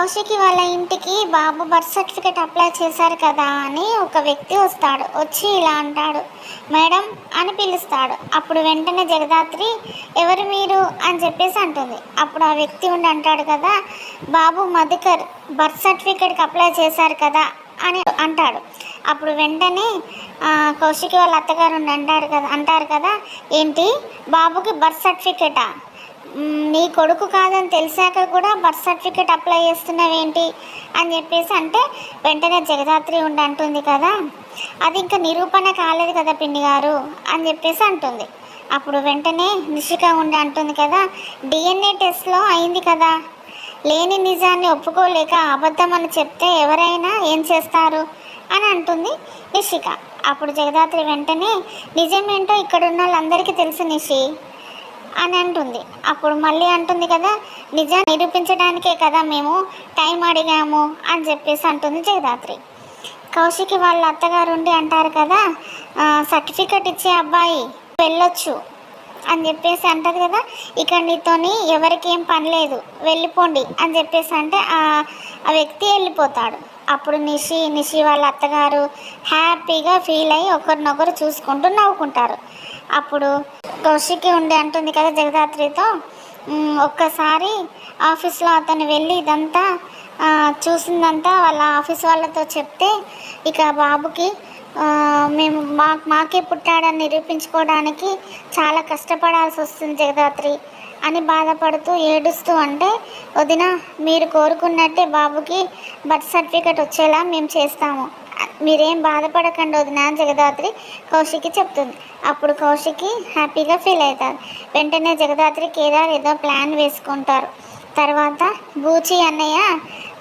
కౌశికి వాళ్ళ ఇంటికి బాబు birth certificate apply చేశారు కదా అని ఒక వ్యక్తి వస్తాడు. వచ్చి ఇలా అంటాడు, మేడం అని పిలుస్తాడు. అప్పుడు వెంటనే జగదాత్రి ఎవరు మీరు అని చెప్పేసి అంటుంది. అప్పుడు ఆ వ్యక్తి ఉండి అంటాడు కదా, బాబు మధుకర్ బర్త్ సర్టిఫికేట్కి అప్లై చేశారు కదా అని అంటాడు. అప్పుడు వెంటనే కౌశికి వాళ్ళ అత్తగారు అంటారు కదా, ఏంటి బాబుకి బర్త్ సర్టిఫికేటా? నీ కొడుకు కాదని తెలిసాక కూడా బర్త్ సర్టిఫికేట్ అప్లై చేస్తున్నావేంటి అని చెప్పేసి అంటే, వెంటనే జగదాత్రి ఉండి అంటుంది కదా, అది ఇంకా నిరూపణ కాలేదు కదా పిన్ని గారు అని చెప్పేసి అంటుంది. అప్పుడు వెంటనే నిషిక ఉండి అంటుంది కదా, డిఎన్ఏ టెస్ట్లో అయింది కదా, లేని నిజాన్ని ఒప్పుకోలేక అబద్ధం అని చెప్తే ఎవరైనా ఏం చేస్తారు అని అంటుంది నిషిక. అప్పుడు జగదాత్రి వెంటనే నిజమేంటో ఇక్కడున్న వాళ్ళందరికీ తెలుసు నిషి అని అంటుంది. అప్పుడు మళ్ళీ అంటుంది కదా, నిజాన్ని నిరూపించడానికే కదా మేము టైం అడిగాము అని చెప్పేసి అంటుంది జగదాత్రి. కౌశికి వాళ్ళ అత్తగారు ఉండి అంటారు కదా, సర్టిఫికెట్ ఇచ్చే అబ్బాయి వెళ్ళొచ్చు అని చెప్పేసి అంటుంది కదా, ఇక నీతోని ఎవరికి ఏం పని లేదు వెళ్ళిపోండి అని చెప్పేసి అంటే ఆ వ్యక్తి వెళ్ళిపోతాడు. అప్పుడు నిషి వాళ్ళ అత్తగారు హ్యాపీగా ఫీల్ అయ్యి ఒకరినొకరు చూసుకుంటూ నవ్వుకుంటారు. అప్పుడు కౌశికి ఉండి అంటుంది కదా జగదాత్రితో, ఒక్కసారి ఆఫీస్లో అతను వెళ్ళి ఇదంతా చూసిందంతా వాళ్ళ ఆఫీస్ వాళ్ళతో చెప్తే ఇక బాబుకి మేము మాకే పుట్టాడని నిరూపించుకోవడానికి చాలా కష్టపడాల్సి వస్తుంది జగదాత్రి అని బాధపడుతూ ఏడుస్తూ అంటే, వదిన మీరు కోరుకున్నట్టే బాబుకి బర్త్ సర్టిఫికేట్ వచ్చేలా మేము చేస్తాము, మీరేం బాధపడకండి వదిన జగదాత్రి కౌశికి చెప్తుంది. అప్పుడు కౌశికి హ్యాపీగా ఫీల్ అవుతారు. వెంటనే జగదాత్రి కేదార్ ఏదో ప్లాన్ వేసుకుంటారు. తర్వాత బూచి అన్నయ్య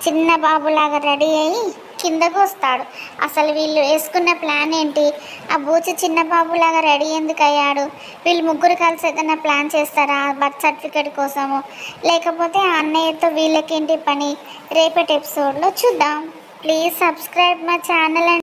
చిన్న బాబులాగా రెడీ అయ్యి కిందకు వస్తాడు. అసలు వీళ్ళు వేసుకున్న ప్లాన్ ఏంటి? ఆ బూచి చిన్న బాబులాగా రెడీ ఎందుకు అయ్యాడు? వీళ్ళు ముగ్గురు కలిసి ఏదైనా ప్లాన్ చేస్తారా బర్త్ సర్టిఫికేట్ కోసము, లేకపోతే ఆ అన్నయ్యతో వీళ్ళకేంటి పని? రేపటి ఎపిసోడ్లో చూద్దాం. Please subscribe my channel.